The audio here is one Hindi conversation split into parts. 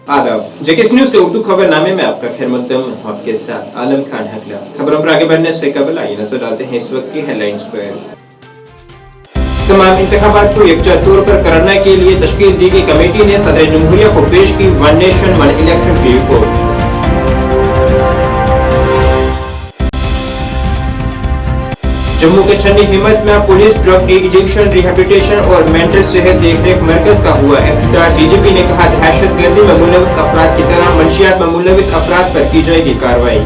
आदाब, जेकेएस न्यूज के उर्दू खबरनामे में आपका खैर मकदम। आपके साथ आलम खान हकला। खबरों पर आगे बढ़ने से कबल आइए नजर डालते हैं इस वक्त की हेडलाइंस पर। तमाम इंतखाबात को यकजा तौर पर कराने के लिए तश्कील दी गई कमेटी ने सदर जमहूरिया को पेश की वन नेशन वन इलेक्शन की रिपोर्ट। जम्मू के छन्नी हिम्मत में police drug de addiction rehabilitation और मेंटल सेहत देखरेख मरकज का हुआ इफ्तिताह। डीजीपी ने कहा दहशतगर्दी में मुलविस अफराद की तरह मंशियात में मुलविस अफराद पर की जाएगी कार्रवाई।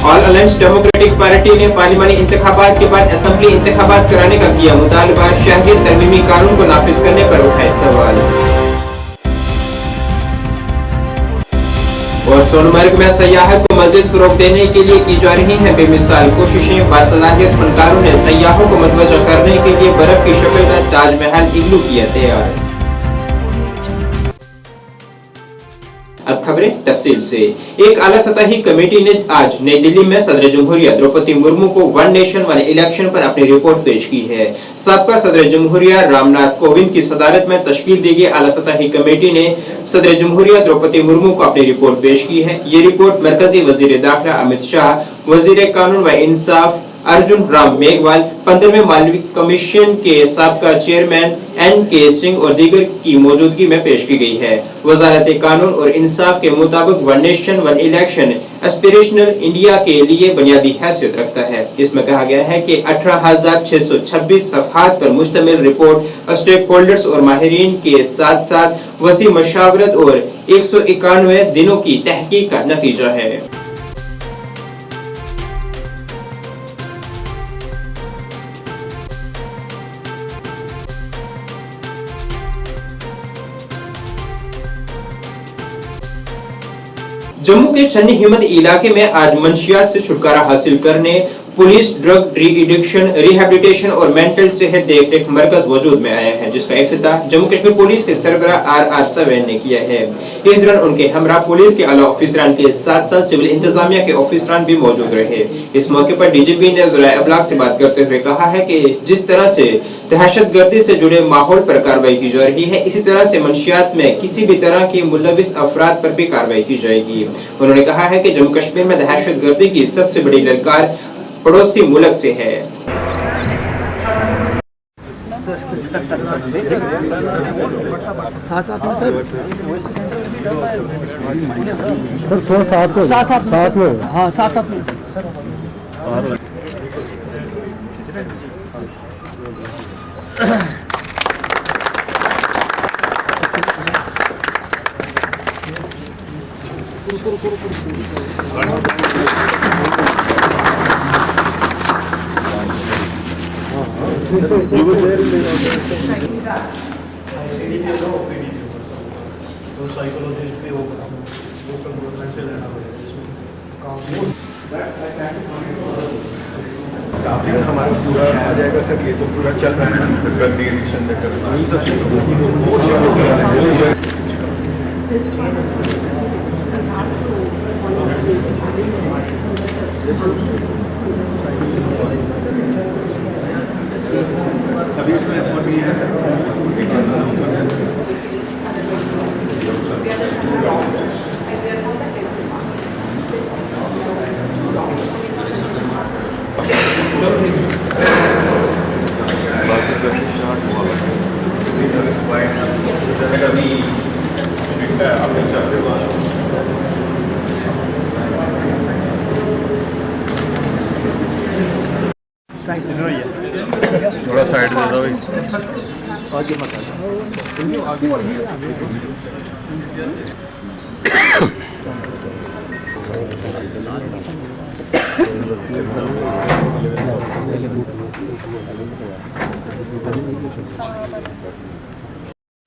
ऑल अलायंस डेमोक्रेटिक पार्टी ने पार्लिमानी इंतखाबात के बाद असेंबली इंतखाबात कराने का किया मुतालबा। शहरियत तरमीमी कानून को नाफिज करने पर उठाए सवाल। और सोनमर्ग में सयाहत को मजीद फरोग देने के लिए की जा रही हैं बेमिसाल कोशिशें। बासलाहियत फनकारों ने सयाहों को मतवज्जा करने के लिए बर्फ की शक्ल में ताजमहल इग्लू किया तैयार। अब खबरें तफसील से। एक आला सतही कमेटी ने आज नई दिल्ली में सदर जमहूरिया द्रौपदी मुर्मू को वन नेशन वन इलेक्शन पर अपनी रिपोर्ट पेश की है। साबका सदर जमहूरिया रामनाथ कोविंद की सदारत में तश्कील दी गई आला सतही कमेटी ने सदर जमहूरिया द्रौपदी मुर्मू को अपनी रिपोर्ट पेश की है। ये रिपोर्ट मरकजी वजीर दाखिला अमित शाह, वजीर कानून व इंसाफ अर्जुन राम मेघवाल, 15वें मालवी कमीशन के साबका चेयरमैन NK सिंह और दीगर की मौजूदगी में पेश की गई है। वजारत कानून और इंसाफ के मुताबिक one nation one election aspirational India के लिए बुनियादी हैसियत रखता है। इसमें कहा गया है कि 18,626 सफ़हात पर मुश्तमिल रिपोर्ट स्टेक होल्डर्स और माहिरीन के साथ साथ वसी मशावरत और 191 दिनों की तहकीक का नतीजा है। जम्मू के छन्नी हिम्मत इलाके में आज मंशियात से छुटकारा हासिल करने police drug de addiction rehabilitation और मेंटल सेहत देखरेख मरकज वजूद में आया है, जिसका इफ्तिताह जम्मू कश्मीर पुलिस के सरबराह RR सवेन ने किया है। इस दौरान उनके हमरा पुलिस के आला ऑफिसरान के साथ साथ सिविल इंतजामिया के ऑफिसरान भी मौजूद रहे। इस मौके पर डीजीपी ने ज़राए अबलाग से बात करते हुए कहा है कि जिस तरह से दहशतगर्दी से जुड़े माहौल पर कार्रवाई की जा रही है, इसी तरह से मंशियात में किसी भी तरह के मुलविस अफराद पर भी कार्रवाई की जाएगी। उन्होंने कहा है कि जम्मू कश्मीर में दहशतगर्दी की सबसे बड़ी ललकार पड़ोसी मुल्क से है। साथ में हाँ साथ में हमारा पूरा आ जाएगा सर, ये तो पूरा चल रहा है ना ड्रग एडिक्शन सेक्टर अभी इसमें और भी है सर। थोड़ा साइड दे दो भाई।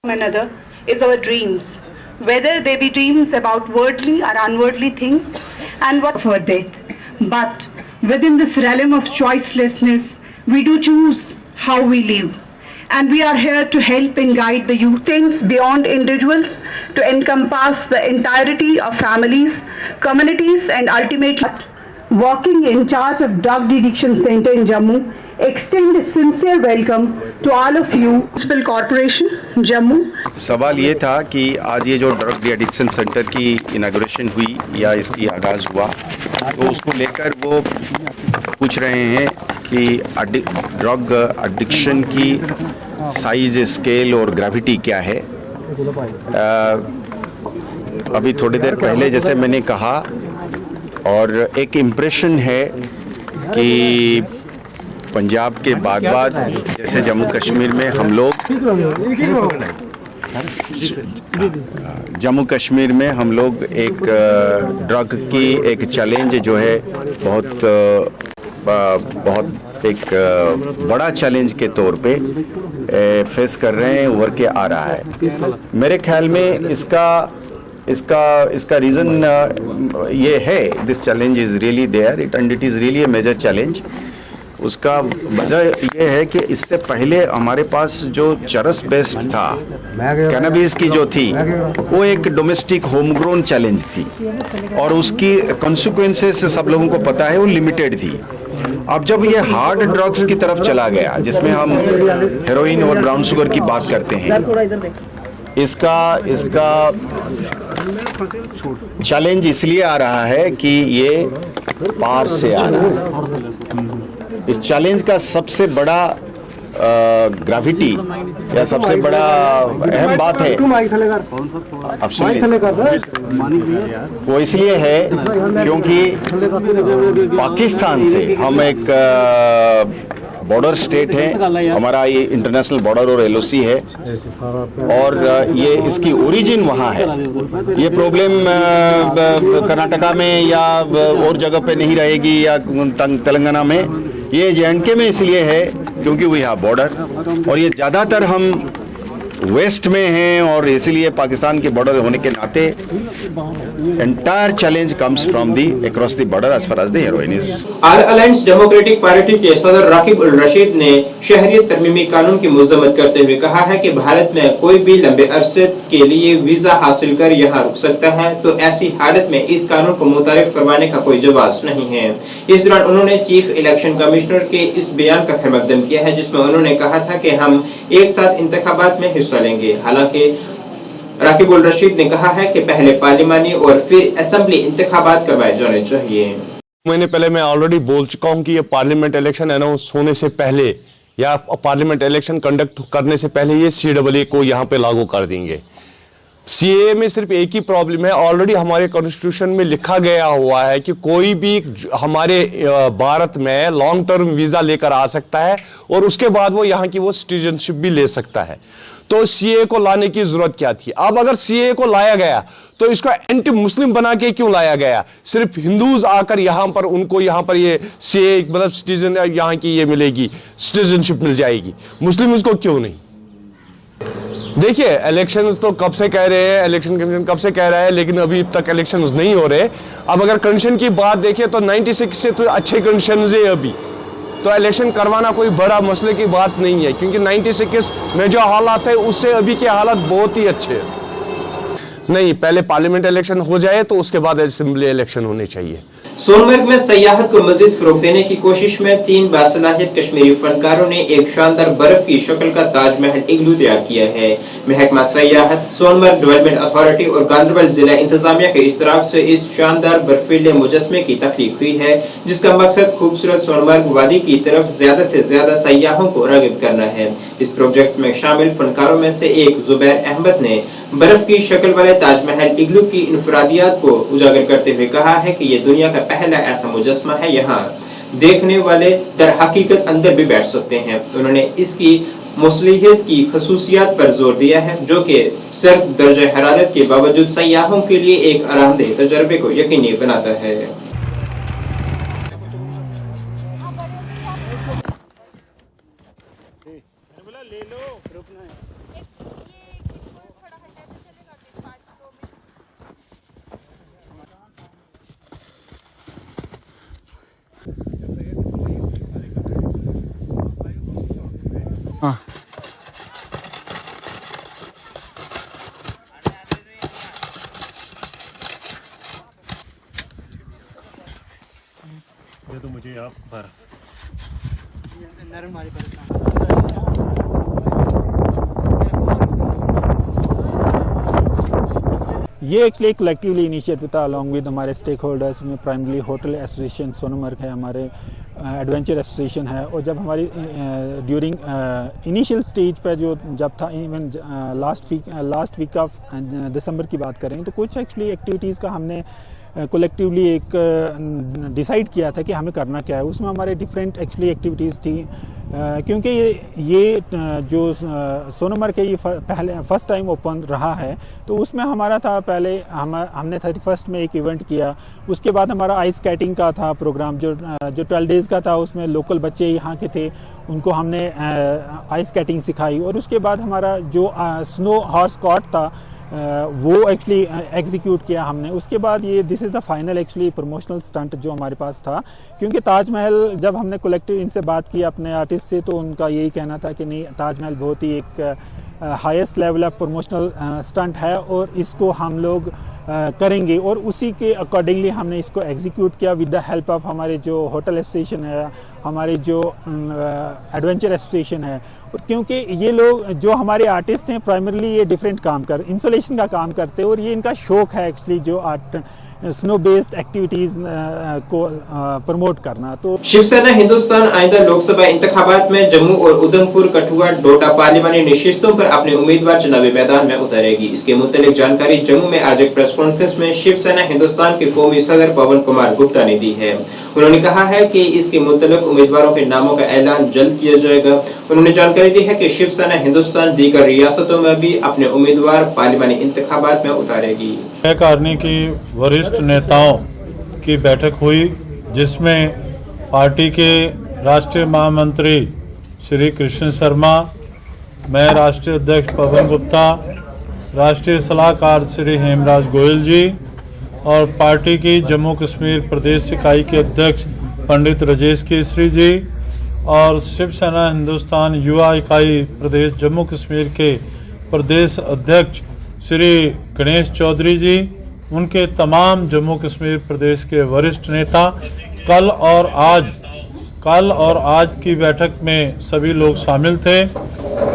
Another is our dreams, whether they be dreams about worldly or unworldly things, and what for death. But within this realm of choicelessness, we do choose how we live. And we are here to help and guide the youth. Things beyond individuals to encompass the entirety of families, communities, and ultimately working in charge of drug addiction center in Jammu extend a sincere welcome to all of you. Municipal Corporation, Jammu. सवाल ये था कि आज ये जो ड्रग डी एडिक्शन सेंटर की इनाग्रेशन हुई या इसकी आगाज़ हुआ, तो उसको लेकर वो पूछ रहे हैं कि ड्रग एडिक्शन की साइज, स्केल और ग्रेविटी क्या है। अभी थोड़ी देर पहले जैसे मैंने कहा, और एक इम्प्रेशन है कि पंजाब के बाद जैसे जम्मू कश्मीर में हम लोग एक ड्रग की एक चैलेंज जो है बहुत एक बड़ा चैलेंज के तौर पे फेस कर रहे हैं, उभर के आ रहा है। मेरे ख्याल में इसका रीज़न ये है, this challenge is really there and it is really a major challenge. उसका वजह यह है कि इससे पहले हमारे पास जो चरस बेस्ड था, कैनबिस की जो थी, वो एक डोमेस्टिक होम ग्रोन चैलेंज थी और उसकी कॉन्सिक्वेंसेस सब लोगों को पता है, वो लिमिटेड थी। अब जब ये हार्ड ड्रग्स की तरफ चला गया, जिसमें हम हेरोइन और ब्राउन शुगर की बात करते हैं, इसका चैलेंज इसलिए आ रहा है कि ये पार से आ रहा है। इस चैलेंज का सबसे बड़ा ग्रेविटी या सबसे बड़ा अहम बात है, अब सुनिए, वो इसलिए है क्योंकि पाकिस्तान से हम एक बॉर्डर स्टेट है, हमारा ये इंटरनेशनल बॉर्डर और एलओसी है, और ये इसकी ओरिजिन वहाँ है। ये प्रॉब्लम कर्नाटका में या और जगह पे नहीं रहेगी या तेलंगाना में, ये जे&के में इसलिए है क्योंकि वी हैव बॉर्डर, और ये ज़्यादातर हम वेस्ट में हैं, और इसीलिए पाकिस्तान के बॉर्डर होने के नाते entire challenge comes from the across the border as far as the heroin is. All alliance democratic party के सदर राकिब उल रशीद ने शहरियत तरमीमी कानून की मजम्मत करते हुए कहा है कि भारत में कोई भी लंबे अरसे के लिए वीजा हासिल कर यहाँ रुक सकता है, तो ऐसी हालत में इस कानून को मुतारिफ करवाने का कोई जवाब नहीं है। इस दौरान उन्होंने चीफ इलेक्शन कमिश्नर के इस बयान का खैरमकदम किया है, जिसमें उन्होंने कहा था कि हम एक साथ इंतखाबात में हिस्सा लेंगे। हालांकि राकिब उल रशीद ने कहा है कि पहले पार्लिमानी और फिर असेंबली इंतखाबात करवाए जाने चाहिए। महीने पहले मैं ऑलरेडी बोल चुका हूं कि ये पार्लियामेंट इलेक्शन अनाउंस होने से पहले या पार्लियामेंट इलेक्शन कंडक्ट करने से पहले ये सीडब्ल्यूए को यहां पे लागू कर देंगे। सीएए में सिर्फ एक ही प्रॉब्लम है, ऑलरेडी हमारे कॉन्स्टिट्यूशन में लिखा गया हुआ है कि कोई भी हमारे भारत में लॉन्ग टर्म वीजा लेकर आ सकता है और उसके बाद वो यहाँ की वो सिटीजनशिप भी ले सकता है। तो सीएए को लाने की जरूरत क्या थी? अब अगर सीएए को लाया गया तो इसको एंटी मुस्लिम बना के क्यों लाया गया? सिर्फ हिंदूज आकर यहाँ पर उनको यहाँ पर ये सीएए मतलब सिटीजन यहाँ की ये मिलेगी, सिटीजनशिप मिल जाएगी, मुस्लिम उसको क्यों नहीं? देखिए, इलेक्शंस तो कब से कह रहे हैं, इलेक्शन कमीशन कब से कह रहा है, लेकिन अभी तक इलेक्शंस नहीं हो रहे। अब अगर कंडीशन की बात देखिए तो 96 से तो अच्छे कंडीशंस है अभी, तो इलेक्शन करवाना कोई बड़ा मसले की बात नहीं है, क्योंकि 96 में जो हालात है उससे अभी के हालात बहुत ही अच्छे हैं। नहीं, पहले पार्लियामेंट इलेक्शन हो जाए तो उसके बाद असेंबली इलेक्शन होने चाहिए। सोनमर्ग में सयाहत को मजीद फरोग देने की कोशिश में 3 बासलाहियत कश्मीरी फनकारों ने एक शानदार बर्फ की शक्ल का ताजमहल इग्लू तैयार किया है। महकमा सयाहत, सोनमर्ग डेवलपमेंट अथॉरिटी और गांधरबल जिला इंतजामिया के इश्तराक से इस शानदार बर्फीले मुजस्मे की तख्लीक हुई है, जिसका मकसद खूबसूरत सोनमर्ग वादी की तरफ ज्यादा से ज्यादा सयाहों को रागिब करना है। इस प्रोजेक्ट में शामिल फनकारों में से एक जुबैर अहमद ने बर्फ की शक्ल वाले ताजमहल इग्लू की इनफरादियात को उजागर करते हुए कहा है कि यह दुनिया का पहला ऐसा मुजस्मा है, यहाँ देखने वाले दर हकीकत अंदर भी बैठ सकते हैं। उन्होंने इसकी मुसलियत की खसूसियात पर जोर दिया है, जो कि सर्द दर्जे हरारत के बावजूद सयाहों के लिए एक आरामदेह तजर्बे को यकीनी बनाता है। तो मुझे आप ये एक्चुअली एक कलेक्टिवली इनिशिएटिव था अलॉन्ग विद हमारे स्टेक होल्डर्स में, प्राइमरी होटल एसोसिएशन सोनमर्ग है, हमारे एडवेंचर एसोसिएशन है। और जब हमारी ड्यूरिंग इनिशियल स्टेज पे जब था, even last week of December की बात करें तो कुछ एक्चुअली एक्टिविटीज़ का हमने कोलेक्टिवली एक डिसाइड किया था कि हमें करना क्या है। उसमें हमारे डिफरेंट एक्चुअली एक्टिविटीज़ थी, क्योंकि ये जो सोनमर्ग है ये पहले फर्स्ट टाइम ओपन रहा है, तो उसमें हमारा था पहले हमने 31 में एक इवेंट किया। उसके बाद हमारा आइस स्केटिंग का था प्रोग्राम जो 12 डेज़ का था। उसमें लोकल बच्चे यहाँ के थे, उनको हमने आइस स्केटिंग सिखाई। और उसके बाद हमारा जो स्नो हॉर्स कॉट था वो एक्चुअली एग्जीक्यूट किया हमने। उसके बाद ये this is the final actually promotional stunt जो हमारे पास था, क्योंकि ताजमहल जब हमने कलेक्टिव इनसे बात की अपने आर्टिस्ट से, तो उनका यही कहना था कि नहीं, ताजमहल बहुत ही एक highest level of promotional stunt है और इसको हम लोग करेंगे। और उसी के अकॉर्डिंगली हमने इसको एग्जीक्यूट किया विद द हेल्प ऑफ हमारे जो होटल एसोसिएशन है, हमारे जो एडवेंचर एसोसिएशन है। और क्योंकि ये लोग जो हमारे आर्टिस्ट हैं प्राइमरली ये डिफरेंट काम इंसुलेशन का काम करते हैं, और ये इनका शौक है एक्चुअली जो आर्ट स्नो बेस्ड एक्टिविटीज को प्रमोट करना। तो शिवसेना हिंदुस्तान आइंदा लोकसभा इंतखाबात में जम्मू और उधमपुर, कठुआ, डोडा पार्लिमानी नशिस्तों पर अपने उम्मीदवार चुनावी मैदान में उतारेगी। इसके मुतालिक जानकारी जम्मू में आज एक प्रेस कॉन्फ्रेंस में शिवसेना हिंदुस्तान के कौमी सदर पवन कुमार गुप्ता ने दी है। उन्होंने कहा है कि इसके मुतालिक उम्मीदवारों के नामों का ऐलान जल्द किया जाएगा। उन्होंने जानकारी दी है कि शिवसेना हिंदुस्तान दीगर रियासतों में भी अपने उम्मीदवार पार्लिमानी इंतखाबात में उतारेगी। कार्यकारिणी की वरिष्ठ नेताओं की बैठक हुई, जिसमें पार्टी के राष्ट्रीय महामंत्री श्री कृष्ण शर्मा, मैं राष्ट्रीय अध्यक्ष पवन गुप्ता, राष्ट्रीय सलाहकार श्री हेमराज गोयल जी और पार्टी की जम्मू कश्मीर प्रदेश इकाई के अध्यक्ष पंडित राजेश केसरी जी और शिवसेना हिंदुस्तान युवा इकाई प्रदेश जम्मू कश्मीर के प्रदेश अध्यक्ष श्री गणेश चौधरी जी, उनके तमाम जम्मू कश्मीर प्रदेश के वरिष्ठ नेता कल और आज की बैठक में सभी लोग शामिल थे।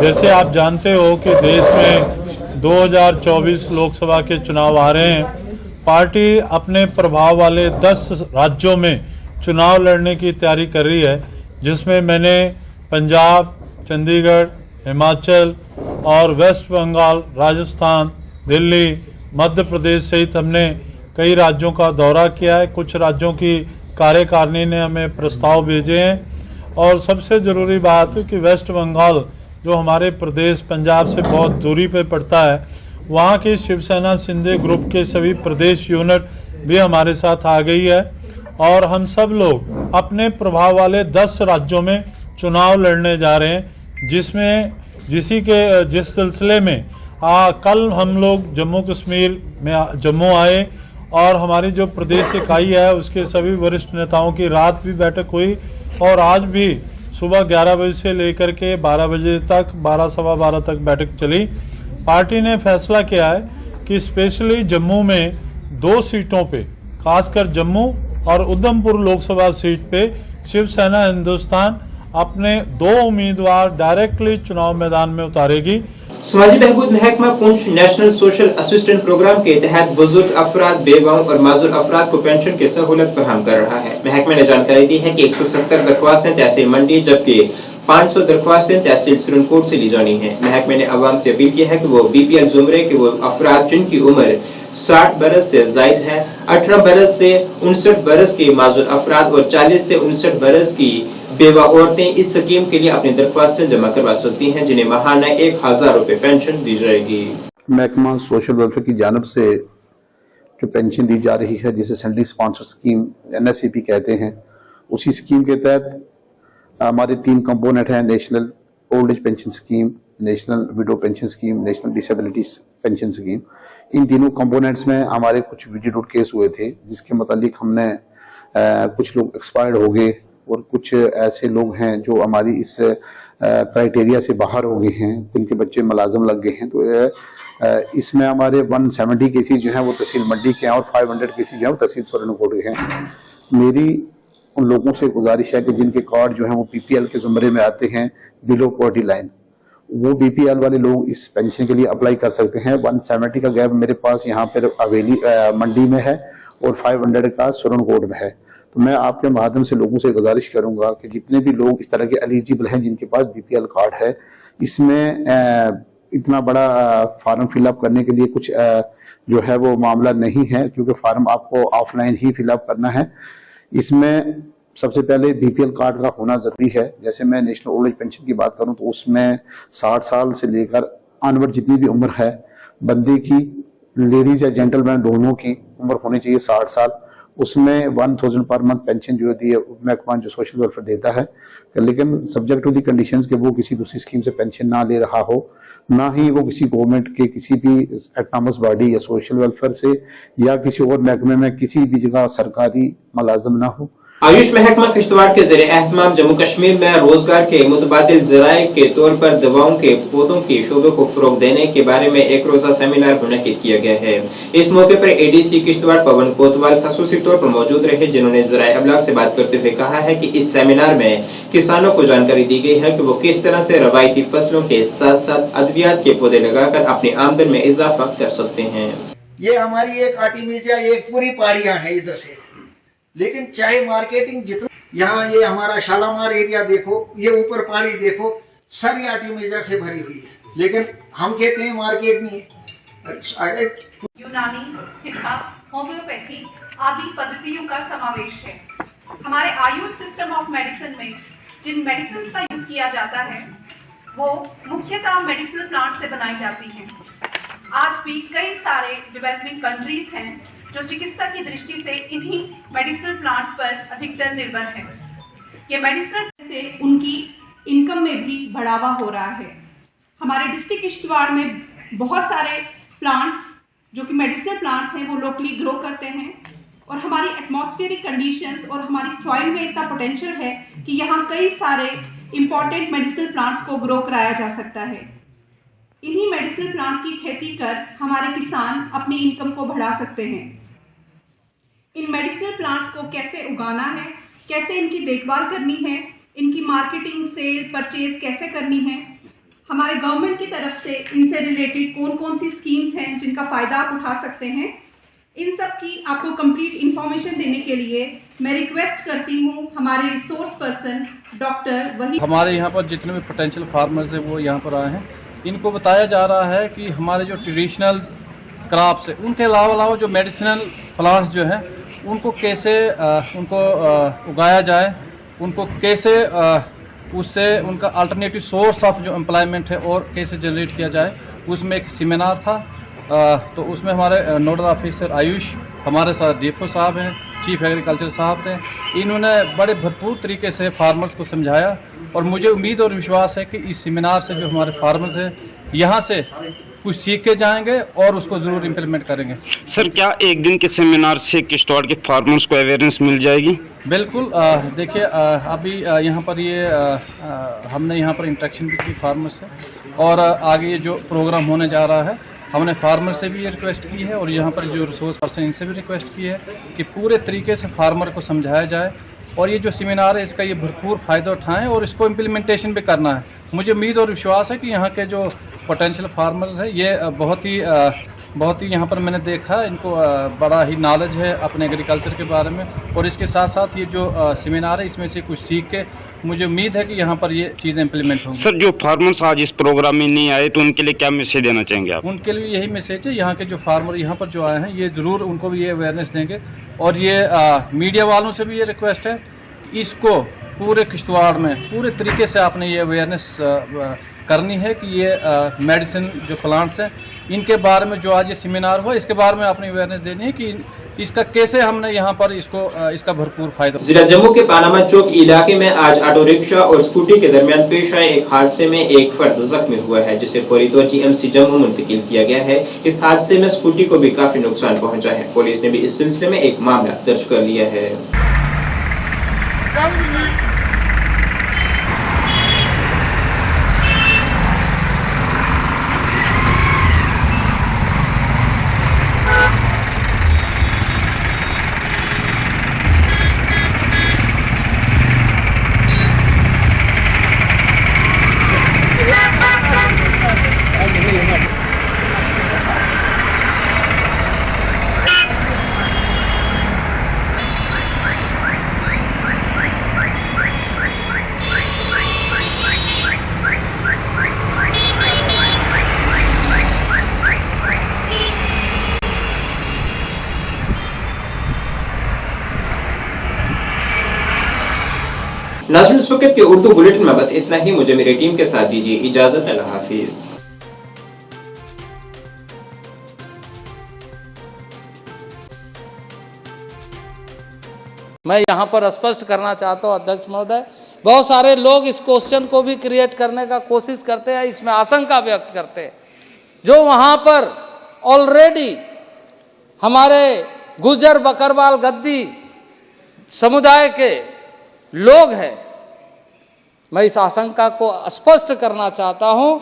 जैसे आप जानते हो कि देश में 2024 लोकसभा के चुनाव आ रहे हैं। पार्टी अपने प्रभाव वाले 10 राज्यों में चुनाव लड़ने की तैयारी कर रही है, जिसमें मैंने पंजाब, चंडीगढ़, हिमाचल और वेस्ट बंगाल, राजस्थान, दिल्ली, मध्य प्रदेश सहित हमने कई राज्यों का दौरा किया है। कुछ राज्यों की कार्यकारिणी ने हमें प्रस्ताव भेजे हैं और सबसे ज़रूरी बात है कि वेस्ट बंगाल जो हमारे प्रदेश पंजाब से बहुत दूरी पे पड़ता है, वहाँ की शिवसेना शिंदे ग्रुप के सभी प्रदेश यूनिट भी हमारे साथ आ गई है और हम सब लोग अपने प्रभाव वाले 10 राज्यों में चुनाव लड़ने जा रहे हैं, जिस सिलसिले में कल हम लोग जम्मू कश्मीर में जम्मू आए और हमारी जो प्रदेश इकाई है उसके सभी वरिष्ठ नेताओं की रात भी बैठक हुई और आज भी सुबह 11 बजे से लेकर के 12 बजे तक, 12 सवा 12 तक बैठक चली। पार्टी ने फैसला किया है कि स्पेशली जम्मू में 2 सीटों पे, खासकर जम्मू और उधमपुर लोकसभा सीट पे शिवसेना हिंदुस्तान अपने 2 उम्मीदवार डायरेक्टली चुनाव मैदान में उतारेगी। समाजी बहबूद महकमा Poonch national social assistant program के तहत बुजुर्ग अफराद, बेवाओं और माजूर अफराद को पेंशन की सहूलत फराहम कर रहा है। महकमे ने जानकारी दी है कि 170 दरख्वास्तें तहसील मंडी जबकि 500 दरख्वास्तें तहसील सुरनकोट से ली जानी है। महकमे ने आवाम से अपील की है कि वो BPL जुमरे के वो अफराद जिनकी उम्र 60 बरस से जायद है, 18 बरस से 59 बरस के माजूर अफराद और 40 से 59 बरस की बेवा औरतें इस स्कीम के लिए अपनी दरख्वास्तें जमा करवा सकती हैं, जिन्हें माहाना 1000 रुपए पेंशन दी जाएगी। महकमा सोशल वेलफेयर की जानिब से जो पेंशन दी जा रही है, जिसे सेंट्रली स्पॉन्सर स्कीम NSCP कहते हैं, उसी स्कीम के तहत हमारे 3 कंपोनेंट हैं: national old age pension scheme, national widow pension scheme, national disability pension scheme. इन तीनों कंपोनेंट्स में हमारे कुछ विजिट केस हुए थे, जिसके मुतालिक हमने कुछ लोग एक्सपायर्ड हो गए और कुछ ऐसे लोग हैं जो हमारी इस क्राइटेरिया से बाहर हो गए हैं, उनके बच्चे मुलाजम लग गए हैं। तो इसमें हमारे 170 केसेस जो हैं वो तहसील मंडी के हैं और 500 केसेस जो हैं वो तहसील सुरनकोट के हैं। मेरी उन लोगों से गुजारिश है कि जिनके कार्ड जो है वो बीपीएल के जुमरे में आते हैं, बिलो पॉवर्टी लाइन, वो बीपीएल वाले लोग इस पेंशन के लिए अप्लाई कर सकते हैं। 170 का गैप मेरे पास यहाँ पर मंडी में है और 500 का सुरनकोट में है। तो मैं आपके माध्यम से लोगों से गुजारिश करूंगा कि जितने भी लोग इस तरह के एलिजिबल हैं जिनके पास बीपीएल कार्ड है, इसमें इतना बड़ा फॉर्म फिलअप करने के लिए कुछ जो है वो मामला नहीं है, क्योंकि फॉर्म आपको ऑफलाइन ही फिलअप करना है। इसमें सबसे पहले बीपीएल कार्ड का होना जरूरी है। जैसे मैं नेशनल ओल्ड एज पेंशन की बात करूं तो उसमें 60 साल से लेकर ऑनवर्ड जितनी भी उम्र है बंदे की, लेडीज या जेंटलमैन दोनों की उम्र होनी चाहिए 60 साल। उसमें 1000 पर मंथ पेंशन जो दी है महकमा जो सोशल वेलफेयर देता है, लेकिन सब्जेक्ट टू दी कंडीशंस के वो किसी दूसरी स्कीम से पेंशन ना ले रहा हो, ना ही वो किसी गवर्नमेंट के किसी भी एटनॉमस बॉडी या सोशल वेलफेयर से या किसी और महकमे में किसी भी जगह सरकारी मुलाजिम ना हो। आयुष महकमा किश्तवाड़ के ज़रिए एहतमाम जम्मू कश्मीर में रोजगार के मुतबादिल ज़राए के तौर पर दवाओं के पौधों के शोबे को फरोग देने के बारे में एक रोजा सेमिनार मुनक्किद किया गया है। इस मौके पर एडीसी किश्तवाड़ पवन कोतवाल खसूसी तौर पर मौजूद रहे, जिन्होंने ज़राए अबलाग से बात करते हुए कहा है कि इस सेमिनार में किसानों को जानकारी दी गई है कि वो किस तरह से रवायती फसलों के साथ साथ अद्वियात के पौधे लगाकर अपनी आमदन में इजाफा कर सकते हैं। ये हमारी एक आर्टिमिजिया, एक पूरी पहाड़ियां हैं इधर से, लेकिन चाहे मार्केटिंग जितना, यहाँ ये हमारा शालामार एरिया देखो, ये ऊपर पहाड़ी देखो, सारी आर्टिमिजिया से भरी हुई है, लेकिन हम कहते हैं मार्केट नहीं है। यूनानी, सिद्धा, होम्योपैथी आदि पद्धतियों का समावेश है। हमारे आयुष सिस्टम ऑफ मेडिसिन में जिन मेडिसिन का यूज किया जाता है वो मुख्यतः मेडिसिनल प्लांट से बनाई जाती हैं। आज भी कई सारे डेवलपिंग कंट्रीज हैं जो चिकित्सा की दृष्टि से इन्हीं मेडिसिनल प्लांट्स पर अधिकतर निर्भर है। ये मेडिसिनल से उनकी इनकम में भी बढ़ावा हो रहा है। हमारे डिस्ट्रिक्ट किश्तवाड़ में बहुत सारे प्लांट्स जो कि मेडिसिनल प्लांट्स हैं वो लोकली ग्रो करते हैं, और हमारी एटमॉस्फेरिक कंडीशंस और हमारी सॉइल में इतना पोटेंशियल है कि यहाँ कई सारे इंपॉर्टेंट मेडिसिनल प्लांट्स को ग्रो कराया जा सकता है। इन्हीं मेडिसिनल प्लांट्स की खेती कर हमारे किसान अपनी इनकम को बढ़ा सकते हैं। इन मेडिसिनल प्लांट्स को कैसे उगाना है, कैसे इनकी देखभाल करनी है, इनकी मार्केटिंग, सेल, परचेज कैसे करनी है, हमारे गवर्नमेंट की तरफ से इनसे रिलेटेड कौन कौन सी स्कीम्स हैं जिनका फ़ायदा आप उठा सकते हैं, इन सब की आपको कंप्लीट इन्फॉर्मेशन देने के लिए मैं रिक्वेस्ट करती हूँ हमारे रिसोर्स पर्सन डॉक्टर वही। हमारे यहाँ पर जितने भी पोटेंशियल फार्मर्स हैं वो यहाँ पर आए हैं। इनको बताया जा रहा है कि हमारे जो ट्रेडिशनल क्रॉप्स है उनके अलावा जो मेडिसिनल प्लांट्स जो हैं उनको कैसे उगाया जाए, उनको कैसे उससे उनका अल्टरनेटिव सोर्स ऑफ जो एम्प्लॉयमेंट है और कैसे जनरेट किया जाए। उसमें एक सेमिनार था, तो उसमें हमारे नोडल ऑफिसर आयुष, हमारे साथ डीएफओ साहब हैं, चीफ एग्रीकल्चर साहब थे। इन्होंने बड़े भरपूर तरीके से फार्मर्स को समझाया और मुझे उम्मीद और विश्वास है कि इस सेमिनार से जो हमारे फार्मर्स हैं यहाँ से कुछ सीख के जाएंगे और उसको ज़रूर इम्प्लीमेंट करेंगे। सर, क्या एक दिन के सेमिनार से किश्तवाड़ के फार्मर्स को अवेयरनेस मिल जाएगी? बिल्कुल। देखिए, अभी यहाँ पर ये हमने यहाँ पर इंटरेक्शन भी की फार्मर्स से, और आगे ये जो प्रोग्राम होने जा रहा है हमने फार्मर से भी ये रिक्वेस्ट की है और यहाँ पर जो रिसोर्स पर्सन इनसे भी रिक्वेस्ट की है कि पूरे तरीके से फार्मर को समझाया जाए, और ये जो सेमिनार है इसका ये भरपूर फ़ायदा उठाएं और इसको इम्प्लीमेंटेशन भी करना है। मुझे उम्मीद और विश्वास है कि यहाँ के जो पोटेंशियल फार्मर्स हैं ये बहुत ही यहाँ पर मैंने देखा इनको बड़ा ही नॉलेज है अपने एग्रीकल्चर के बारे में, और इसके साथ साथ ये जो सेमिनार है इसमें से कुछ सीख के मुझे उम्मीद है कि यहाँ पर ये चीज़ें इम्प्लीमेंट होंगी। सर, जो फार्मर्स आज इस प्रोग्राम में नहीं आए तो उनके लिए क्या मैसेज देना चाहेंगे आप? उनके लिए यही मैसेज है, यहाँ के जो फार्मर यहाँ पर जो आए हैं ये ज़रूर उनको भी ये अवेयरनेस देंगे, और ये मीडिया वालों से भी ये रिक्वेस्ट है कि इसको पूरे किश्तवाड़ में पूरे तरीके से आपने ये अवेयरनेस करनी है कि ये मेडिसिन जो प्लांट्स हैं इनके बारे में जो आज ये सेमिनार हुआ इसके बारे में आपने अवेयरनेस देनी है कि इसका कैसे हमने यहाँ पर इसका भरपूर फायदा। जिला जम्मू के पानामा चौक इलाके में आज ऑटो रिक्शा और स्कूटी के दरमियान पेश आए एक हादसे में एक फर्द जख्मी हुआ है, जिसे फौरी तौर जीएमसी जम्मू मुंतकिल किया गया है। इस हादसे में स्कूटी को भी काफी नुकसान पहुंचा है। पुलिस ने भी इस सिलसिले में एक मामला दर्ज कर लिया है। नाज़रीन, इस वक्त के उर्दू बुलेटिन में बस इतना ही। मुझे मेरी टीम के साथ दीजिए इजाजत। अल्लाह हाफिज। मैं यहाँ पर स्पष्ट करना चाहता हूँ अध्यक्ष महोदय, बहुत सारे लोग इस क्वेश्चन को भी क्रिएट करने का कोशिश करते हैं, इसमें आशंका व्यक्त करते हैं। जो वहाँ पर ऑलरेडी हमारे गुजर बकरवाल गद्दी समुदाय के लोग हैं, मैं इस आशंका को स्पष्ट करना चाहता हूँ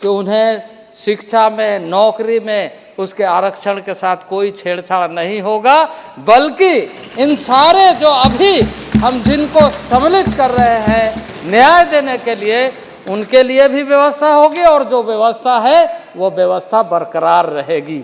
कि उन्हें शिक्षा में, नौकरी में उसके आरक्षण के साथ कोई छेड़छाड़ नहीं होगा, बल्कि इन सारे जो अभी हम जिनको सम्मिलित कर रहे हैं न्याय देने के लिए, उनके लिए भी व्यवस्था होगी और जो व्यवस्था है वो व्यवस्था बरकरार रहेगी।